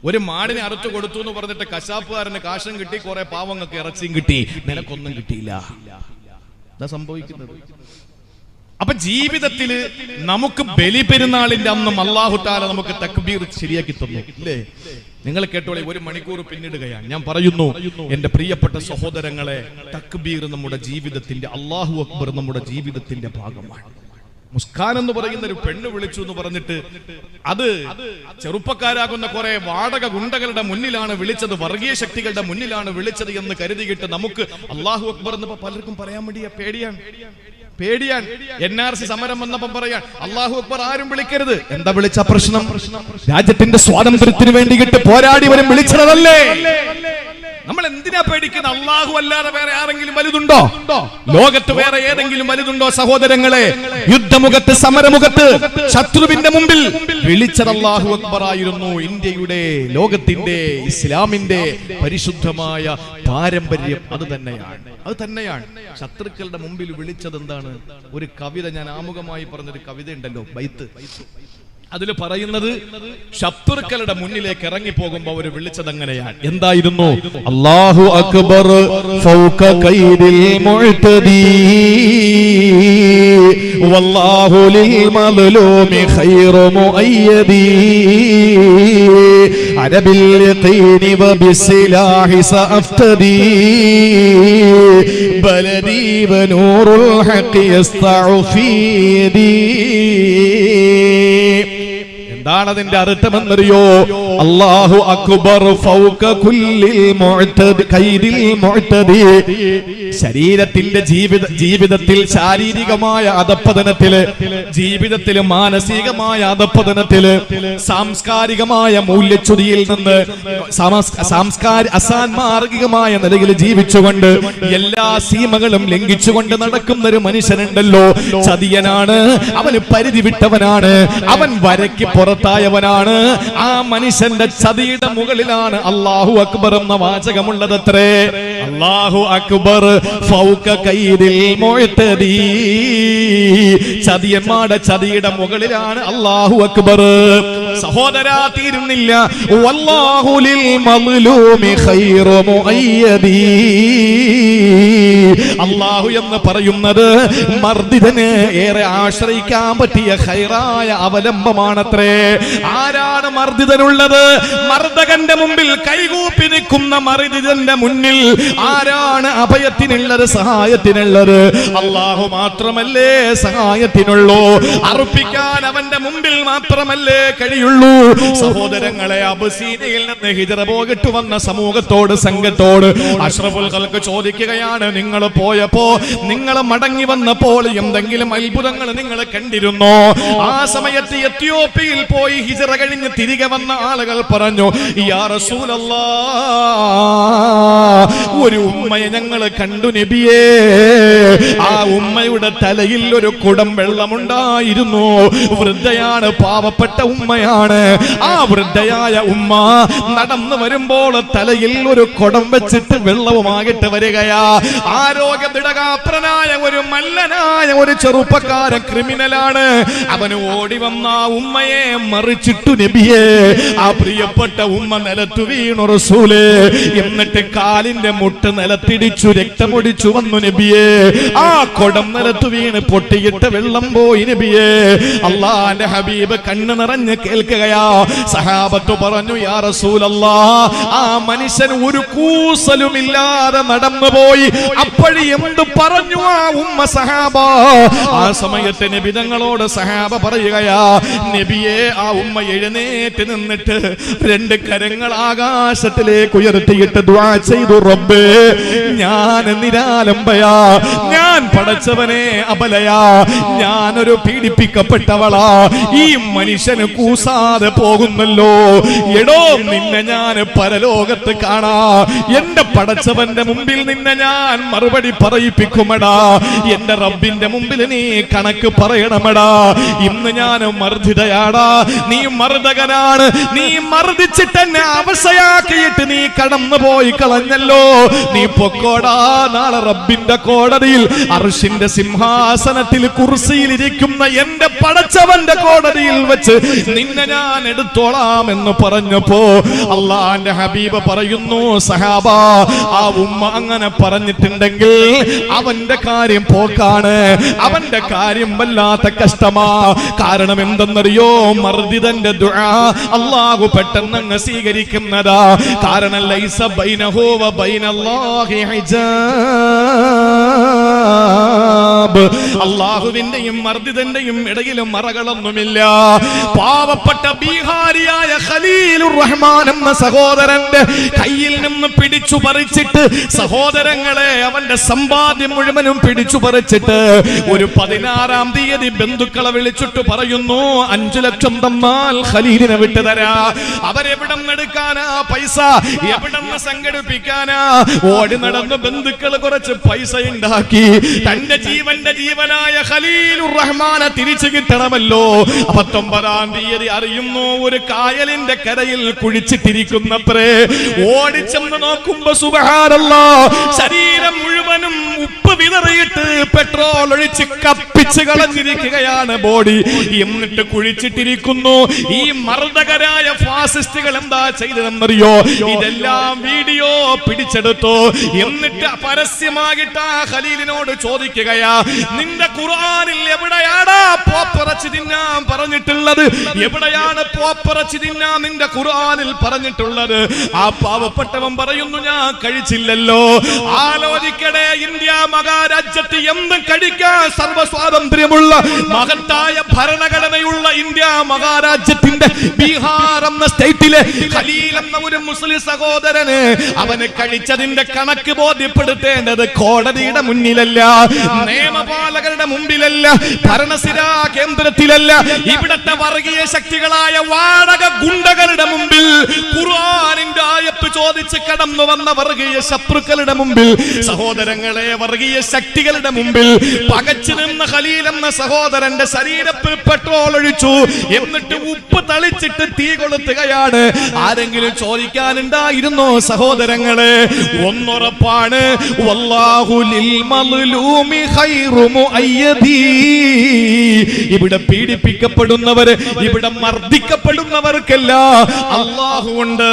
ഒരു മാടിനെ അറുത്തു കൊടുത്തു എന്ന് പറഞ്ഞിട്ട് കശാപ്പുകാരന് കാശും കിട്ടി, കുറെ പാവങ്ങൾക്ക് ഇറച്ചിയും കിട്ടി, നിനക്കൊന്നും കിട്ടിയില്ല. എന്താ സംഭവിക്കുന്നത്? അപ്പൊ ജീവിതത്തില് നമുക്ക് ബലി പെരുന്നാളിന്റെ അന്നും അല്ലാഹു തആല നമുക്ക് തക്ബീർ ശരിയാക്കി തന്നു, അല്ലേ? നിങ്ങൾ കേട്ടോളെ, 1 മണിക്കൂർ പിന്നിടുകയാണ്. ഞാൻ പറയുന്നു എന്റെ പ്രിയപ്പെട്ട സഹോദരങ്ങളെ, തക്ബീർ നമ്മുടെ ജീവിതത്തിന്റെ, അല്ലാഹു അക്ബർ നമ്മുടെ ജീവിതത്തിന്റെ ഭാഗമാണ്. മുസ്കാൻ എന്ന് പറയുന്ന ഒരു പെണ്ണ് വിളിച്ചു എന്ന് പറഞ്ഞിട്ട് അത് ചെറുപ്പക്കാരാകുന്ന കുറെ വാടക ഗുണ്ടകളുടെ മുന്നിലാണ് വിളിച്ചത്, വർഗീയ ശക്തികളുടെ മുന്നിലാണ് വിളിച്ചത് എന്ന് കരുതിയിട്ട് നമുക്ക് അല്ലാഹു അക്ബർ എന്ന് പലർക്കും പറയാൻ വേണ്ടിയ പേടിയാണ്. NRC സമരം വന്നപ്പം പറയാൻ അല്ലാഹു അക്ബർ ആരും വിളിക്കരുത്. എന്താ വിളിച്ച പ്രശ്നം? രാജ്യത്തിന്റെ സ്വാതന്ത്ര്യത്തിന് വേണ്ടിയിട്ട് പോരാടിവരും വിളിച്ചതല്ലേ? നമ്മൾ എന്തിനാ പേടിക്കുന്നത്? അള്ളാഹു അല്ലാതെ വേറെ ആരെങ്കിലും വലുതുണ്ടോ? ലോകത്ത് വേറെ ഏതെങ്കിലും വലുതുണ്ടോ? സഹോദരങ്ങളെ, യുദ്ധമുഖത്ത്, സമരമുഖത്ത്, ശത്രുവിന്റെ മുമ്പിൽ വിളിച്ചത് അല്ലാഹു അക്ബർ ആയിരുന്നു. ഇന്ത്യയുടെ, ലോകത്തിന്റെ, ഇസ്ലാമിന്റെ പരിശുദ്ധമായ പാരമ്പര്യം അത് തന്നെയാണ്. ശത്രുക്കളുടെ മുമ്പിൽ വിളിച്ചത് എന്താണ്? ഒരു കവിത, ഞാൻ ആമുഖമായി പറഞ്ഞൊരു കവിത ഉണ്ടല്ലോ, ബൈത്ത്. അതിൽ പറയുന്നത് ശത്രുക്കളുടെ മുന്നിലേക്ക് ഇറങ്ങി പോകുമ്പോ അവർ വിളിച്ചത് അങ്ങനെയാണ്. എന്തായിരുന്നു? അല്ലാഹു അക്ബർ ഫൗക ഖൈരിൽ മുഅ്തദി വല്ലാഹു ലിൽ മദ്ലൂമി ഖൈറു മുഅയ്യദി അനബിൽ യഖീനി വബിസ്സിലാഹി സഅഫ്തദി ബലദി വനൂറുൽ ഹഖ് യസ്തഉ ഫീദി. എന്താണ് അതിന്റെ അർത്ഥമെന്നറിയോ? അല്ലാഹു അക്ബർ ഫൗക കുല്ലിൽ മുഅ്തദി ഖൈരിൽ മുഅ്തദി. ശരീരത്തിന്റെ ജീവിതത്തിൽ ശാരീരികമായ അധപ്പതനത്തില്, ജീവിതത്തിൽ മാനസികമായ അധപ്പതനത്തില്, സാംസ്കാരികമായ മൂല്യച്യുതിയിൽ നിന്ന് അസാൻമാർഗികമായ നിലയിൽ ജീവിച്ചുകൊണ്ട് എല്ലാ സീമകളും ലംഘിച്ചുകൊണ്ട് നടക്കുന്ന ഒരു മനുഷ്യനുണ്ടല്ലോ, ചതിയനാണ്, അവന് പരിധി വിട്ടവനാണ്, അവൻ വരയ്ക്ക് പുറത്തായവനാണ്. ആ മനുഷ്യന്റെ ചതിയുടെ മുകളിലാണ് അല്ലാഹു അക്ബർ എന്ന വാചകമുള്ളതത്രേ. അല്ലാഹു അക്ബർ ഫൗക ഖൈരിൽ മുഅ്തദി. ചതിയന്മാരുടെ ചതിയുടെ മുകളിലാണ് അല്ലാഹു അക്ബർ. സഹോദരാ, തീരുന്നില്ല. വല്ലാഹു ലിൽ മദ്ലൂമി ഖൈറു മുഅയ്യദി. അല്ലാഹു എന്ന് പറയുന്നത് മർദിതന് ഏറെ ആശ്രയിക്കാൻ പറ്റിയ ഖൈറായ അവലംബമാണത്രേ. ആരാണ് മർദിതനുള്ളത്? മർദകന്റെ മുമ്പിൽ കൈകൂപ്പി നിൽക്കുന്ന മർദിതന്റെ മുന്നിൽ ആരാണ് അഭയത്തിനുള്ളത്, സഹായത്തിനുള്ളത്? അല്ലാഹു മാത്രമല്ലേ സഹായത്തിനുള്ളൂ. അർപ്പിക്കാൻ അവന്റെ മുമ്പിൽ മാത്രമല്ലേ കഴിയുള്ളൂ. സഹോദരങ്ങളെ, അബസീനയിൽ നിന്ന് ഹിജ്റ പോയിട്ട് വന്ന സമൂഹത്തോട്, സംഘത്തോട് അഷ്റഫുൽ ഖൽഖ് ചോദിക്കുകയാണ്, നിങ്ങൾ പോയപ്പോ, നിങ്ങൾ മടങ്ങി വന്നപ്പോൾ എന്തെങ്കിലും അത്ഭുതങ്ങൾ നിങ്ങൾ കണ്ടിരുന്നോ? ആ സമയത്ത് എത്യോപ്യയിൽ പോയി ഹിജ്റ കഴിഞ്ഞ് തിരികെ വന്ന ആളുകൾ പറഞ്ഞു, യാ റസൂലല്ലാഹ്, ഒരു ഉമ്മയെ ഞങ്ങൾ കണ്ടു നബിയേ. ആ ഉമ്മയുടെ തലയിൽ ഒരു കുടം വെള്ളമുണ്ടായിരുന്നു. വൃദ്ധയാണ്, പാവപ്പെട്ട ഉമ്മയാണ്. ആ വൃദ്ധയായ ഉമ്മ നടന്നു വരുമ്പോൾ തലയിൽ ഒരു കുടം വെച്ചിട്ട് വെള്ളവുമാകിട്ട് വരികയാ. ആരോഗ്യ ദൃഢഗാത്രനായ ഒരു മല്ലനായ ഒരു ചെറുപ്പക്കാരൻ, ക്രിമിനലാണ്. അവന് ഓടി വന്ന ഉമ്മയെ മറിച്ചിട്ടു നബിയേ. ആ പ്രിയപ്പെട്ട ഉമ്മ നിലത്തു വീണു റസൂലേ. എന്നിട്ട് കാലിന്റെ മുട്ട് നിലത്തിടിച്ചു, രക്തമൊടിച്ചു വന്നു നബിയേ. ആ കുടം നിലത്തു വീണ് പൊട്ടിയിട്ട് വെള്ളം പോയി നബിയേ. അല്ലാഹുവിന്റെ ഹബീബ് കണ്ണ് നിറഞ്ഞ് കേൾക്കുകയാ. സഹാബത്ത് പറഞ്ഞു, യാ റസൂലല്ലാഹ്, ആ മനുഷ്യൻ ഒരു കൂസലുമില്ലാതെ നടന്നുപോയി. അപ്പോഴി എന്ത് പറഞ്ഞു ആ ഉമ്മ സഹാബ? ആ സമയത്ത് നബി തങ്ങളോട് സഹാബ പറയുകയാ, നബിയെ, ആ ഉമ്മ എഴുന്നേറ്റ് നിന്നിട്ട് രണ്ട് കരങ്ങൾ ആകാശത്തിലേക്ക് ഉയർത്തിയിട്ട് ദുആ ചെയ്തു, റബ്ബേ, ഞാൻ നിരാലംബയാ, ഞാൻ പടച്ചവനെ അബലയാ, ഞാനൊരു പീഡിപ്പിക്കപ്പെട്ടവളാ, ഈ മനുഷ്യന് കൂസാതെ പോകുന്നല്ലോ. എടോ, നിന്നെ ഞാൻ പരലോകത്ത് കാണാ, എന്റെ പടച്ചവന്റെ മുമ്പിൽ നിന്നെ ഞാൻ മറുപടി പറയിപ്പിക്കുമടാ, എന്റെ റബ്ബിന്റെ മുമ്പിൽ നീ കണക്ക് പറയണമടാ. ഇന്ന് ഞാൻ മർദ്ദിതയാടാ, നീ മർദ്ദകനാണ്, നീ മർദ്ദിച്ചിട്ട് എന്നെ അവശയാക്കിയിട്ട് നീ കടന്നു പോയി കളഞ്ഞല്ലോ. നീ പൊക്കോടാ, നാളെ റബ്ബിന്റെ കോടതിയിൽ, അർശിന്റെ സിംഹാസനത്തിൽ കുർസിയിൽ ഇരിക്കുന്ന എന്റെ പടച്ചവന്റെ കോടതിയിൽ വെച്ച് നിന്നെ ഞാൻ എടുത്തോളാം എന്ന് പറഞ്ഞപ്പോ അല്ലാഹുവിന്റെ ഹബീബ് പറയുന്നു, സഹാബ, ആ ഉമ്മ അങ്ങനെ പറഞ്ഞിട്ടുണ്ടെങ്കിൽ അവന്റെ കാര്യം പോക്കാണ്, അവന്റെ കാര്യം വല്ലാത്ത കഷ്ടമാ. കാരണം എന്തെന്നറിയോ? മർദിതന്റെ ദുആ അല്ലാഹു പെട്ടെന്ന് അങ്ങ് സ്വീകരിക്കുന്നതാ. കാരണം ലൈസ ബൈനഹു വ ബൈനല്ലാഹി ഹിജാബ്. അല്ലാഹുവിന്റെയും മർദിതന്റെയും ഇടയിൽ മറകളൊന്നുമില്ല. പാവപ്പെട്ട ബീഹാരിയായ ഖലീലുർ റഹ്മാൻ എന്ന സഹോദരന്റെ കയ്യിൽ നിന്ന് പിടിച്ചു പറിച്ചിട്ട്, സഹോദരങ്ങളെ, അവന്റെ സമ്പാദ്യം മുഴുവനും പിടിച്ചു പറിച്ചിട്ട് ഒരു 16-ാം തീയതി ബന്ധുക്കളെ വിളിച്ചിട്ട് പറയുന്നു, 5 ലക്ഷം തന്നാൽ ഖലീലിനെ വിട്ടുതരാ. അവരെവിടം എടുക്കാനാ പൈസ, എവിടം സംഘടിപ്പിക്കാനാ? ഓടി നടന്ന് ബന്ധുക്കൾ കുറച്ച് പൈസ ഉണ്ടാക്കി തന്റെ ജീവന്റെ ജീവനായ ഖലീലുർ റഹ്മാനെ തിരിച്ചു കിട്ടണമല്ലോ. 19-ാം തീയതി അറിയുന്നു, ഒരു കായലിന്റെ കരയിൽ കുഴിച്ചിട്ടിരിക്കുന്നത്രേ. ഓടിച്ചെന്ന് നോക്കുമ്പോ സുബ്ഹാനല്ലാഹ്, ശരീരം മുഴുവനും ഉപ്പ് വിതറിയിട്ട് പെട്രോൾ ഒഴിച്ച് കപ്പിച്ച് കളഞ്ഞിരിക്കുകയാണ് ബോഡി. എന്നിട്ട് കുഴിച്ചിട്ടിരിക്കുന്നു. ഈ മർദ്ദകരായ ഫാസിസ്റ്റുകൾ എന്താ ചെയ്തതെന്നറിയോ? ഇതെല്ലാം വീഡിയോ പിടിച്ചെടുത്തു. എന്നിട്ട് പരസ്യമായിട്ട് ആ ഖലീലിനോട് ചോദിക്കുകയാ, നിന്റെ ഖുർആനിൽ എവിടെയാണ് പോപ്പിറച്ചി തിന്നാൻ പറഞ്ഞിട്ടുള്ളത്? എവിടെയാണ് പോപ്പിറച്ചി തിന്നാൻ നിന്റെ ഖുർആനിൽ പറഞ്ഞിട്ടുള്ളത്? ആ പാവപ്പെട്ടവൻ പറയുന്നു, ഞാൻ കഴിച്ചില്ലല്ലോ. ആലോചിക്കടേ, ഇന്ത്യ മഹാരാജ്യത്ത് എന്തും കഴിക്കാൻ സർവ്വസ്വാതന്ത്ര്യമുള്ള മഹത്തായ ഭരണഘടനയുള്ള ഇന്ത്യ മഹാരാജ്യത്തിന്റെ ബീഹാർ എന്ന സ്റ്റേറ്റിലെ ഖലീൽ എന്ന ഒരു മുസ്ലിം സഹോദരന് അവന് കഴിച്ചതിന്റെ കണക്ക് ബോധ്യപ്പെടുത്തേണ്ടത് കോടതിയുടെ മുന്നിലല്ല, നിയമപാലകരുടെ മുമ്പിലല്ല, ഭരണസിരാ കേന്ദ്രത്തിലല്ല, ഇവിടത്തെ വർഗീയ ശക്തികളായ വാടക ഗുണ്ടകളുടെ മുമ്പിൽ, ഖുർആനിന്റെ ആയത്ത് ചോദിച്ച് കടന്നു വന്ന വർഗീയ ശത്രുക്കളുടെ മുമ്പിൽ, സഹോദരങ്ങളെ, വർഗീയ ശക്തികളുടെ മുമ്പിൽ പകച്ചു നിന്ന ഖലീൽ എന്ന സഹോദരന്റെ ശരീരത്തിൽ പെട്രോൾ ഒഴിച്ചു. എന്നിട്ട് ഉപ്പ് തളിച്ചിട്ട് തീ കൊളുത്തുകയാണ്. ആരെങ്കിലും ചോദിക്കാനുണ്ടായിരുന്നോ സഹോദരങ്ങളെ? ഒന്നുറപ്പാണ്, വല്ലാഹു ലിൽ മദ്ലൂമി ഖൈറു മുഅയ്യദി. ഇവിടെ പീഡിപ്പിക്കപ്പെടുന്നവര്, ഇവിടെ മർദ്ദിക്കപ്പെടുന്നവർക്കെല്ലാം അല്ലാഹു ഉണ്ട്.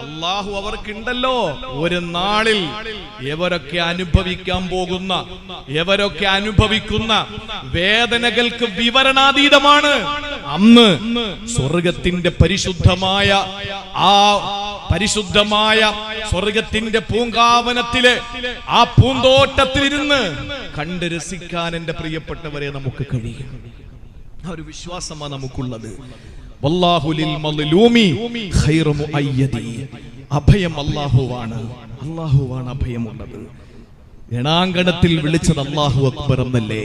അല്ലാഹു അവർക്കുണ്ടല്ലോ. ഒരു നാളിൽ എവരൊക്കെ അനുഭവിക്കാൻ പോകുന്ന, എവരൊക്കെ അനുഭവിക്കുന്ന വേദനകൾക്ക് വിവരണാതീതമാണ്. അന്ന് സ്വർഗത്തിന്റെ പരിശുദ്ധമായ ആ പരിശുദ്ധമായ സ്വർഗത്തിന്റെ പൂങ്കാവനത്തിലെ ആ പൂന്തോട്ടത്തിലിരുന്ന് കണ്ട് രസിക്കാൻ എന്റെ പ്രിയപ്പെട്ടവരെ നമുക്ക് കഴിയും. ആ ഒരു വിശ്വാസമാണ് നമുക്കുള്ളത്. വല്ലാഹു ലിൽ മദ്ലൂമി ഖൈറു മുഅയ്യദി. അഭയം അല്ലാഹുവാണ്, അല്ലാഹുവാണ് അഭയമുള്ളത്. എണാങ്കണത്തിൽ വിളിച്ചത് അല്ലാഹു അക്ബർ എന്നല്ലേ?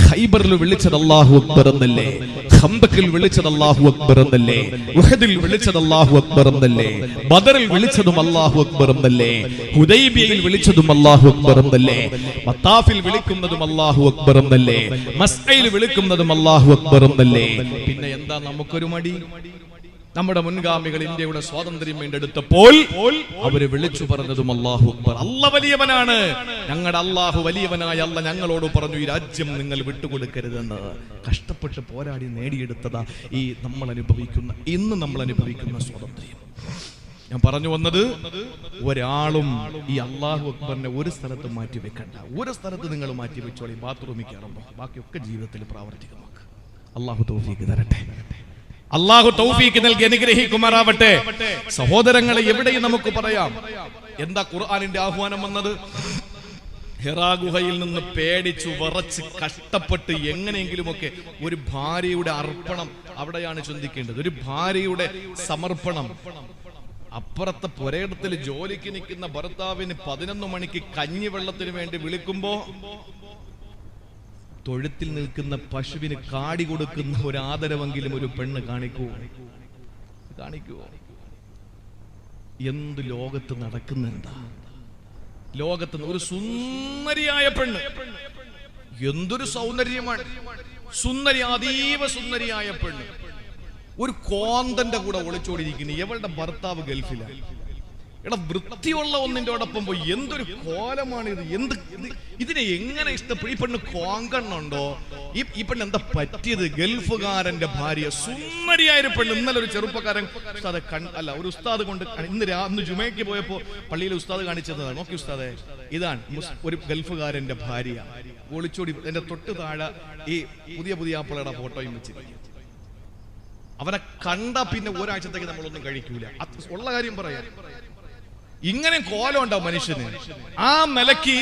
ഖൈബറിൽ വിളിച്ചത് അല്ലാഹു അക്ബർ എന്നല്ലേ? ഖന്തക്കിൽ വിളിച്ചത് അല്ലാഹു അക്ബർ എന്നല്ലേ? ഉഹദിൽ വിളിച്ചത് അല്ലാഹു അക്ബർ എന്നല്ലേ? ബദറിൽ വിളിച്ചതും അല്ലാഹു അക്ബർ എന്നല്ലേ? ഹുദൈബിയയിൽ വിളിച്ചതും അല്ലാഹു അക്ബർ എന്നല്ലേ? മത്താഫിൽ വിളിക്കുന്നതും അല്ലാഹു അക്ബർ എന്നല്ലേ? മസ്അയിൽ വിളിക്കുന്നതും അല്ലാഹു അക്ബർ എന്നല്ലേ? പിന്നെ എന്താ നമുക്കൊരു മടി? നമ്മുടെ മുൻഗാമികൾ ഇന്ത്യയുടെ സ്വാതന്ത്ര്യം വീണ്ടെടുത്തപ്പോൾ അവര് വിളിച്ചു പറഞ്ഞതും അല്ലാഹു അക്ബർ. അല്ലാഹു വലിയവനാണ്, ഞങ്ങളുടെ അല്ലാഹു വലിയവനായ അല്ലാഹു ഞങ്ങളോട് പറഞ്ഞു, ഈ രാജ്യം നിങ്ങൾ വിട്ടുകൊടുക്കരുതെന്ന്. കഷ്ടപ്പെട്ട് പോരാടി നേടിയെടുത്തതാ ഈ ഇന്ന് നമ്മൾ അനുഭവിക്കുന്ന സ്വാതന്ത്ര്യം. ഞാൻ പറഞ്ഞു വന്നത്, ഒരാളും ഈ അല്ലാഹു അക്ബറിനെ ഒരു സ്ഥലത്ത് മാറ്റി വെക്കണ്ട. ഒരു സ്ഥലത്ത് നിങ്ങൾ മാറ്റി വെച്ചോളി, ബാത്റൂമിൽ കയറുമ്പോൾ. ബാക്കിയൊക്കെ ജീവിതത്തിൽ പ്രാവർത്തികമാക്കുക. അല്ലാഹു തൗഫീഖ് തരട്ടെ. അല്ലാഹു തൗഫീഖ് നൽകി അനുഗ്രഹിക്കുമാറാവട്ടെ. സഹോദരങ്ങളെ, എവിടെയും നമുക്ക് പറയാം, എന്താ ഖുർആനിന്റെ ആഹ്വാനം വന്നത്? ഹിറാ ഗുഹയിൽ നിന്ന് പേടിച്ചു വിറച്ച് കഷ്ടപ്പെട്ട് എങ്ങനെയെങ്കിലുമൊക്കെ ഒരു ഭാര്യയുടെ അർപ്പണം അവിടെയാണ് ചിന്തിക്കേണ്ടത്. ഒരു ഭാര്യയുടെ സമർപ്പണം. അപ്പുറത്തെ പുരയിടത്തിൽ ജോലിക്ക് നിൽക്കുന്ന ഭർത്താവിന് 11 മണിക്ക് കഞ്ഞിവെള്ളത്തിന് വേണ്ടി വിളിക്കുമ്പോ തൊഴുത്തിൽ നിൽക്കുന്ന പശുവിന് കാടി കൊടുക്കുന്ന ഒരു ആദരവെങ്കിലും ഒരു പെണ്ണ് കാണിക്കുവോ? എന്ത് ലോകത്ത് നടക്കുന്നെന്താ? ലോകത്ത് ഒരു സുന്ദരിയായ പെണ്ണ്, എന്തൊരു സൗന്ദര്യമാണ്! സുന്ദരി, അതീവ സുന്ദരിയായ പെണ്ണ് ഒരു കോന്തന്റെ കൂടെ ഒളിച്ചോടിയിരിക്കുന്നു. ഇവളുടെ ഭർത്താവ് ഗൾഫിലാണ്. എടാ, വൃത്തിയുള്ള ഒന്നിൻ്റെയോടൊപ്പം പോയി എന്തൊരു കോലമാണ് ഇത്! ഇതിനെ എങ്ങനെ ഇഷ്ടപ്പെടും? ഈ പെണ്ണ് കോങ്കണ്ണുണ്ടോ? ഈ പെണ്ണ് എന്താ പറ്റിയത്? ഗൾഫുകാരന്റെ ഭാര്യ, സുന്ദരിയായൊരു പെണ്ണ്. ഇന്നലെ ഒരു ചെറുപ്പക്കാരൻ ഉസ്താദെ ഒരു ഉസ്താദ് കൊണ്ട് അന്ന് ജുമയ്ക്ക് പോയപ്പോ പള്ളിയിലെ ഉസ്താദ് കാണിച്ചതാണ്. നോക്കി ഉസ്താദെ, ഇതാണ് ഒരു ഗൾഫുകാരന്റെ ഭാര്യ ഒളിച്ചോടി. എന്റെ തൊട്ട് താഴെ ഈ പുതിയ ആപ്പിളുടെ ഫോട്ടോയും വെച്ചിരിക്കും. അവനെ കണ്ട പിന്നെ ഒരാഴ്ചത്തേക്ക് നമ്മളൊന്നും കഴിക്കൂല. ഉള്ള കാര്യം പറയാം. ഇങ്ങനെ കോലം ഉണ്ടാവും മനുഷ്യന്. ആ നിലയ്ക്ക്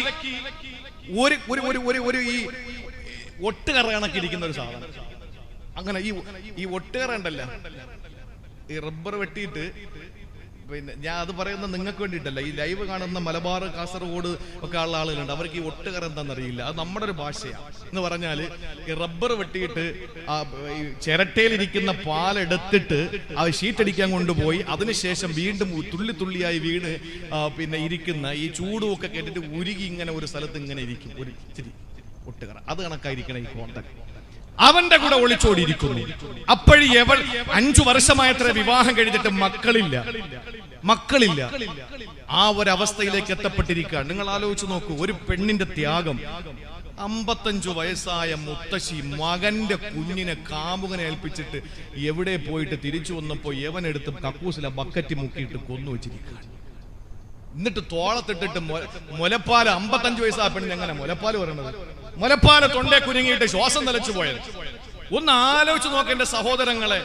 ഒരു ഈ ഒട്ടുകറ കണക്കിരിക്കുന്ന ഒരു സാധനം. അങ്ങനെ ഈ ഒട്ടുകറ ഉണ്ടല്ല, ഈ റബ്ബർ വെട്ടിയിട്ട് പിന്നെ ഞാൻ അത് പറയുന്നത് നിങ്ങൾക്ക് വേണ്ടിയിട്ടല്ല. ഈ ലൈവ് കാണുന്ന മലബാർ, കാസർഗോഡ് ഒക്കെ ഉള്ള ആളുകളുണ്ട്, അവർക്ക് ഈ ഒട്ടുകറ എന്താണെന്നറിയില്ല. അത് നമ്മുടെ ഒരു ഭാഷയാണ്. എന്ന് പറഞ്ഞാൽ ഈ റബ്ബർ വെട്ടിയിട്ട് ഈ ചിരട്ടയിലിരിക്കുന്ന പാലെടുത്തിട്ട് ആ ഷീറ്റടിക്കാൻ കൊണ്ടുപോയി അതിനുശേഷം വീണ്ടും തുള്ളി തുള്ളിയായി വീണ് പിന്നെ ഇരിക്കുന്ന ഈ ചൂടും ഒക്കെ കേട്ടിട്ട് ഉരുകി ഇങ്ങനെ ഒരു സ്ഥലത്ത് ഇങ്ങനെ ഇരിക്കും ഒരു ഇച്ചിരി ഒട്ടുകറ. അത് കണക്കായിരിക്കണം ഈ കോണ്ടൻ. അവന്റെ കൂടെ ഒളിച്ചോടിയിരിക്കുന്നു. അപ്പോഴി 5 വർഷമായത്ര വിവാഹം കഴിഞ്ഞിട്ട് മക്കളില്ല. ആ ഒരവസ്ഥയിലേക്ക് എത്തപ്പെട്ടിരിക്കുകയാണ്. നിങ്ങൾ ആലോചിച്ച് നോക്കൂ, ഒരു പെണ്ണിന്റെ ത്യാഗം. 55 വയസ്സായ മുത്തശ്ശി മകന്റെ കുഞ്ഞിനെ കാമുകനെ ഏൽപ്പിച്ചിട്ട് എവിടെ പോയിട്ട് തിരിച്ചു വന്നപ്പോ യവനെടുത്ത് കക്കൂസിലെ ബക്കറ്റ് മുക്കിയിട്ട് കൊന്നു വെച്ചിരിക്കുകയാണ്. എന്നിട്ട് തോളത്തിട്ടിട്ട് മുലപ്പാല് 55 വയസ്സായ പെണ്ണിന് എങ്ങനെ മുലപ്പാല് പറയണത്? മുലപ്പാല് തൊണ്ടേ കുരുങ്ങിയിട്ട് ശ്വാസം നിലച്ചു പോയത്. ഒന്ന് ആലോചിച്ച് നോക്ക് എന്റെ സഹോദരങ്ങളെ,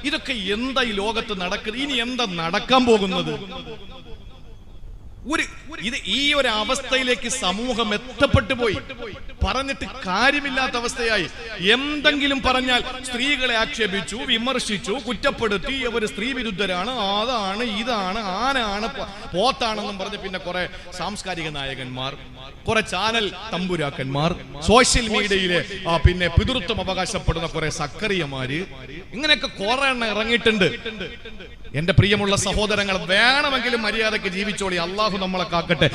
ഇതൊക്കെ എന്താ ഈ ലോകത്ത് നടക്കുന്നത്? ഇനി എന്താ നടക്കാൻ പോകുന്നത്? ഈ ഒരു അവസ്ഥയിലേക്ക് സമൂഹം എത്തപ്പെട്ടു പോയി. പറഞ്ഞിട്ട് കാര്യമില്ലാത്ത അവസ്ഥയായി. എന്തെങ്കിലും പറഞ്ഞാൽ സ്ത്രീകളെ ആക്ഷേപിച്ചു, വിമർശിച്ചു, കുറ്റപ്പെടുത്തി. അവർ സ്ത്രീ വിരുദ്ധരാണ്, അതാണ്, ഇതാണ്, ആനാണ്, പോത്താണെന്നും പറഞ്ഞ് പിന്നെ കുറെ സാംസ്കാരിക നായകന്മാർ, കുറെ ചാനൽ തമ്പുരാക്കന്മാർ, സോഷ്യൽ മീഡിയയിലെ പിന്നെ പിതൃത്വം അവകാശപ്പെടുന്ന കുറെ സക്കറിയമാര്, ഇങ്ങനെയൊക്കെ കുറെ എണ്ണം ഇറങ്ങിയിട്ടുണ്ട്. എന്റെ പ്രിയമുള്ള സഹോദരങ്ങൾ, വേണമെങ്കിലും മര്യാദയ്ക്ക് ജീവിച്ചോളി. അള്ളാഹു നമ്മളെ കാക്കട്ടെ.